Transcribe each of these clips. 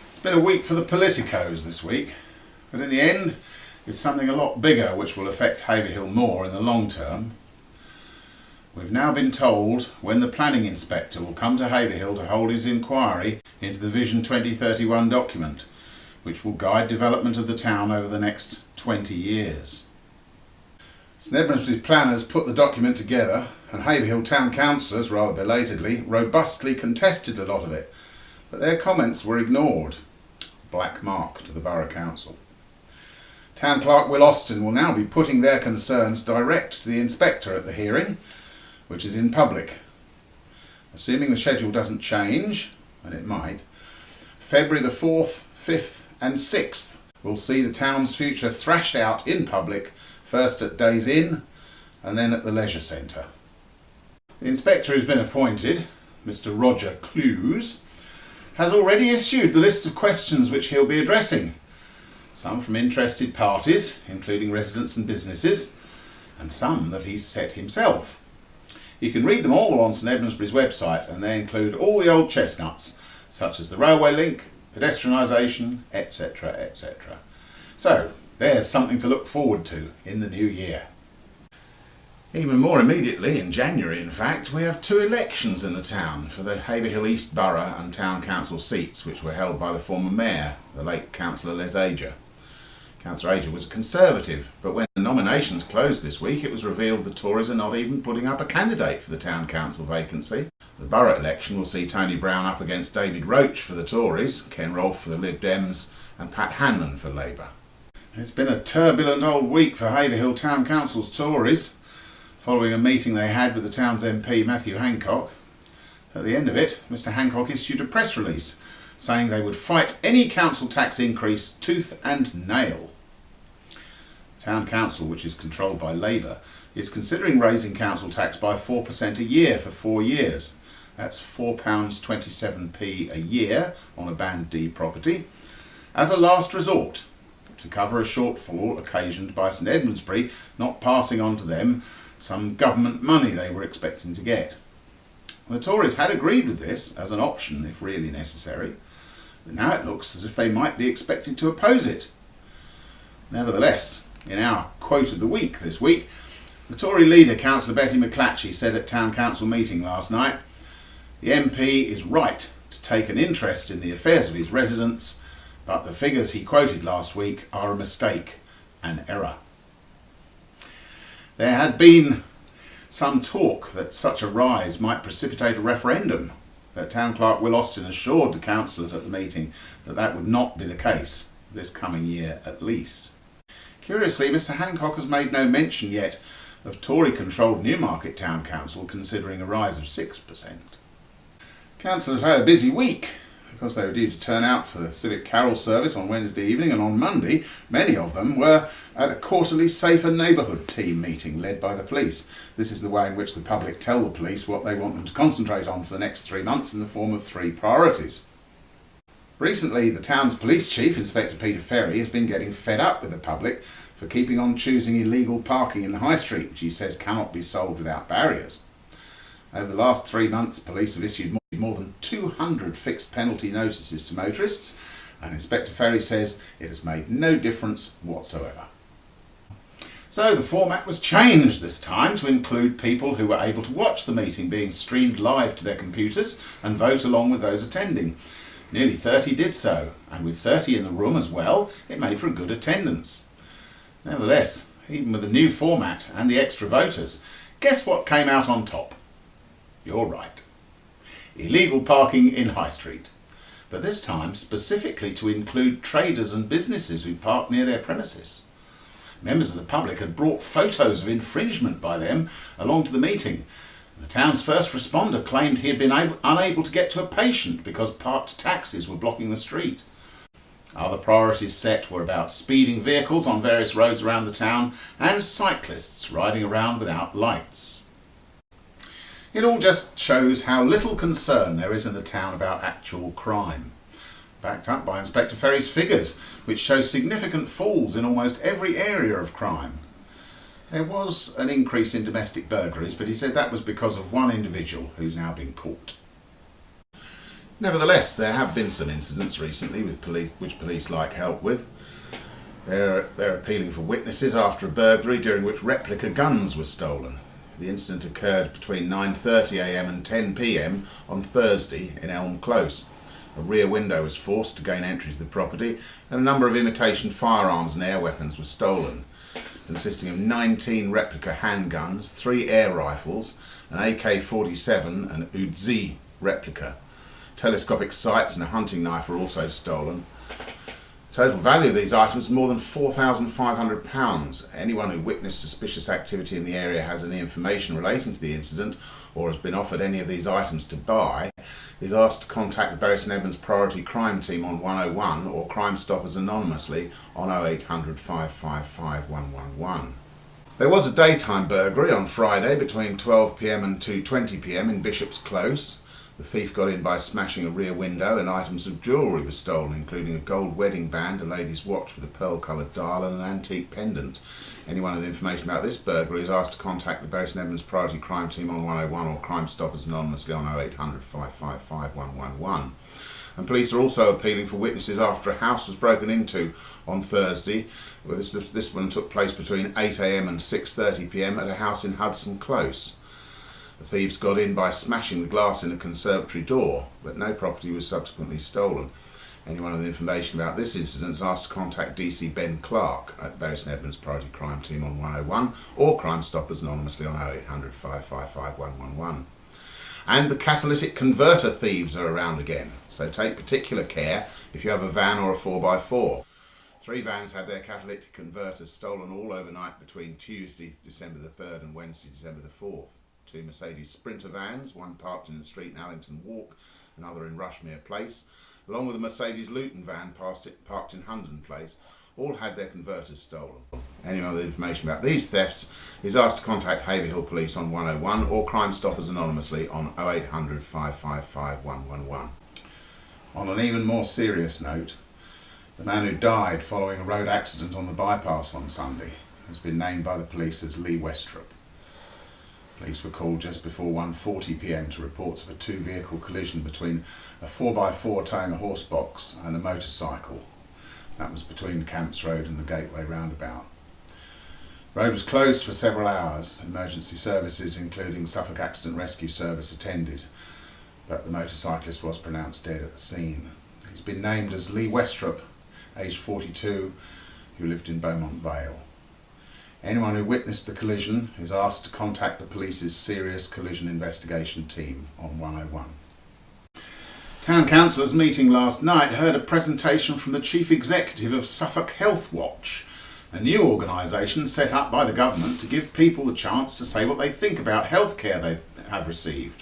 It's been a week for the politicos this week, but in the end it's something a lot bigger which will affect Haverhill more in the long term. We've now been told when the planning inspector will come to Haverhill to hold his inquiry into the Vision 2031 document, which will guide development of the town over the next 20 years. St Edmundsbury's planners put the document together, and Haverhill town councillors, rather belatedly, robustly contested a lot of it, but their comments were ignored. Black mark to the Borough Council. Town Clerk Will Austin will now be putting their concerns direct to the inspector at the hearing, which is in public. Assuming the schedule doesn't change, and it might, February the 4th, 5th and 6th will see the town's future thrashed out in public, first at Days Inn and then at the Leisure Centre. The inspector who's been appointed, Mr Roger Clues, has already issued the list of questions which he'll be addressing, some from interested parties, including residents and businesses, and some that he's set himself. You can read them all on St Edmundsbury's website, and they include all the old chestnuts, such as the railway link, pedestrianisation, etc, etc. So, there's something to look forward to in the new year. Even more immediately, in January in fact, we have two elections in the town for the Haverhill East Borough and Town Council seats, which were held by the former mayor, the late Councillor Les Ager. Councillor Ager was a Conservative, but when the nominations closed this week, it was revealed the Tories are not even putting up a candidate for the Town Council vacancy. The borough election will see Tony Brown up against David Roach for the Tories, Ken Rolfe for the Lib Dems and Pat Hanlon for Labour. It's been a turbulent old week for Haverhill Town Council's Tories, following a meeting they had with the town's MP Matthew Hancock. At the end of it, Mr Hancock issued a press release saying they would fight any council tax increase tooth and nail. Town Council, which is controlled by Labour, is considering raising council tax by 4% a year for 4 years. That's £4.27p a year on a Band D property, as a last resort, to cover a shortfall occasioned by St Edmundsbury not passing on to them some government money they were expecting to get. The Tories had agreed with this as an option if really necessary, but now it looks as if they might be expected to oppose it. Nevertheless, in our quote of the week this week, the Tory leader, Councillor Betty McClatchy, said at Town Council meeting last night, "The MP is right to take an interest in the affairs of his residents, but the figures he quoted last week are a mistake, an error." There had been some talk that such a rise might precipitate a referendum, but Town Clerk Will Austin assured the councillors at the meeting that that would not be the case, this coming year at least. Curiously, Mr Hancock has made no mention yet of Tory-controlled Newmarket Town Council considering a rise of 6%. Councillors have had a busy week, because they were due to turn out for the Civic Carol service on Wednesday evening, and on Monday many of them were at a quarterly Safer Neighbourhood team meeting led by the police. This is the way in which the public tell the police what they want them to concentrate on for the next 3 months in the form of 3 priorities. Recently, the town's police chief, Inspector Peter Ferry, has been getting fed up with the public for keeping on choosing illegal parking in the High Street, which he says cannot be solved without barriers. Over the last 3 months, police have issued more than 200 fixed penalty notices to motorists, and Inspector Ferry says it has made no difference whatsoever. So the format was changed this time to include people who were able to watch the meeting being streamed live to their computers and vote along with those attending. Nearly 30 did so, and with 30 in the room as well, it made for a good attendance. Nevertheless, even with the new format and the extra voters, guess what came out on top? You're right. Illegal parking in High Street, but this time specifically to include traders and businesses who park near their premises. Members of the public had brought photos of infringement by them along to the meeting. The town's first responder claimed he had been unable to get to a patient because parked taxis were blocking the street. Other priorities set were about speeding vehicles on various roads around the town and cyclists riding around without lights. It all just shows how little concern there is in the town about actual crime, backed up by Inspector Ferry's figures, which show significant falls in almost every area of crime. There was an increase in domestic burglaries, but he said that was because of one individual who's now been caught. Nevertheless, there have been some incidents recently which police like help with. They're appealing for witnesses after a burglary during which replica guns were stolen. The incident occurred between 9:30 a.m. and 10 p.m. on Thursday in Elm Close. A rear window was forced to gain entry to the property, and a number of imitation firearms and air weapons were stolen, consisting of 19 replica handguns, 3 air rifles, an AK-47 and Uzi replica. Telescopic sights and a hunting knife were also stolen. The total value of these items is more than £4,500. Anyone who witnessed suspicious activity in the area has any information relating to the incident or has been offered any of these items to buy is asked to contact the Bury St Edmunds Priority Crime Team on 101 or Crime Stoppers anonymously on 0800 555 111. There was a daytime burglary on Friday between 12 p.m. and 2:20 p.m. in Bishop's Close. The thief got in by smashing a rear window and items of jewellery were stolen, including a gold wedding band, a lady's watch with a pearl-coloured dial and an antique pendant. Anyone with information about this burglary is asked to contact the Bury St Edmunds Priority Crime Team on 101 or Crime Stoppers anonymously on 0800 555 111. And police are also appealing for witnesses after a house was broken into on Thursday. Well, this one took place between 8 a.m. and 6:30 p.m. at a house in Hudson Close. The thieves got in by smashing the glass in a conservatory door, but no property was subsequently stolen. Anyone with information about this incident is asked to contact DC Ben Clark at Bury St Edmunds Priority Crime Team on 101 or Crime Stoppers anonymously on 0800 555 111. And the catalytic converter thieves are around again, so take particular care if you have a van or a 4x4. 3 vans had their catalytic converters stolen all overnight between Tuesday, December the 3rd and Wednesday, December the 4th. 2 Mercedes Sprinter vans, one parked in the street in Allington Walk, another in Rushmere Place, along with a Mercedes Luton van parked in Hunden Place, all had their converters stolen. Anyone with information about these thefts is asked to contact Haverhill Police on 101 or Crime Stoppers anonymously on 0800 555 111. On an even more serious note, the man who died following a road accident on the bypass on Sunday has been named by the police as Lee Westrop. Police were called just before 1:40 p.m. to reports of a 2-vehicle collision between a 4x4 towing a horse box and a motorcycle. That was between Camps Road and the Gateway roundabout. The road was closed for several hours. Emergency services, including Suffolk Accident Rescue Service, attended, but the motorcyclist was pronounced dead at the scene. He's been named as Lee Westrop, aged 42, who lived in Beaumont Vale. Anyone who witnessed the collision is asked to contact the police's Serious Collision Investigation Team on 101. Town Councillors meeting last night heard a presentation from the Chief Executive of Suffolk Health Watch, a new organisation set up by the government to give people the chance to say what they think about healthcare they have received.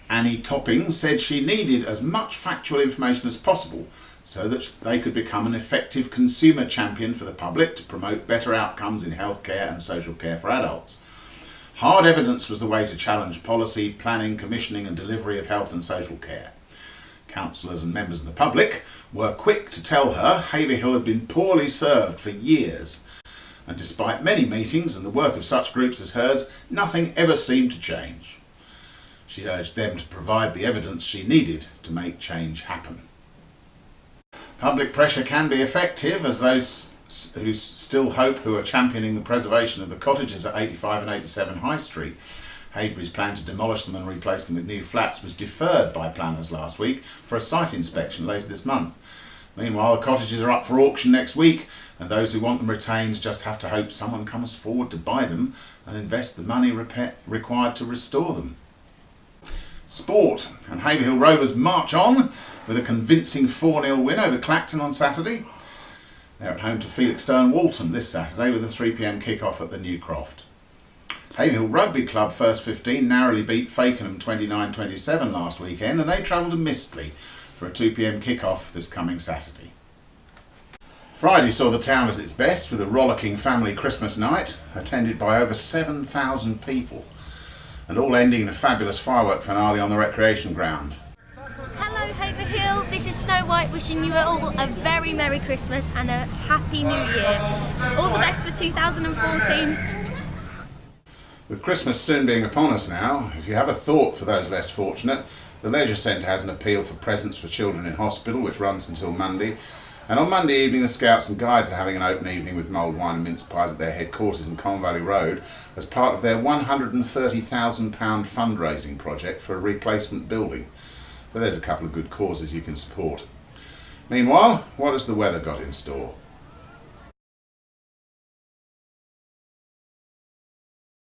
Annie Topping said she needed as much factual information as possible so that they could become an effective consumer champion for the public to promote better outcomes in healthcare and social care for adults. Hard evidence was the way to challenge policy, planning, commissioning and delivery of health and social care. Councillors and members of the public were quick to tell her Haverhill had been poorly served for years, and despite many meetings and the work of such groups as hers, nothing ever seemed to change. She urged them to provide the evidence she needed to make change happen. Public pressure can be effective, as those who still hope who are championing the preservation of the cottages at 85 and 87 High Street. Havebury's plan to demolish them and replace them with new flats was deferred by planners last week for a site inspection later this month. Meanwhile, the cottages are up for auction next week, and those who want them retained just have to hope someone comes forward to buy them and invest the money required to restore them. Sport, and Haverhill Rovers march on with a convincing 4-0 win over Clacton on Saturday. They're at home to Felixstowe and Walton this Saturday with a 3 p.m. kick-off at the New Croft. Haverhill Rugby Club First 15 narrowly beat Fakenham 29-27 last weekend, and they travel to Mistley for a 2 p.m. kick-off this coming Saturday. Friday saw the town at its best with a rollicking family Christmas night, attended by over 7,000 people, and all ending in a fabulous firework finale on the recreation ground. Hello Haverhill, this is Snow White wishing you all a very Merry Christmas and a Happy New Year. All the best for 2014. With Christmas soon being upon us now, if you have a thought for those less fortunate, the Leisure Centre has an appeal for presents for children in hospital which runs until Monday. And on Monday evening the Scouts and Guides are having an open evening with mulled wine and mince pies at their headquarters in Colne Valley Road as part of their £130,000 fundraising project for a replacement building. So there's a couple of good causes you can support. Meanwhile, what has the weather got in store?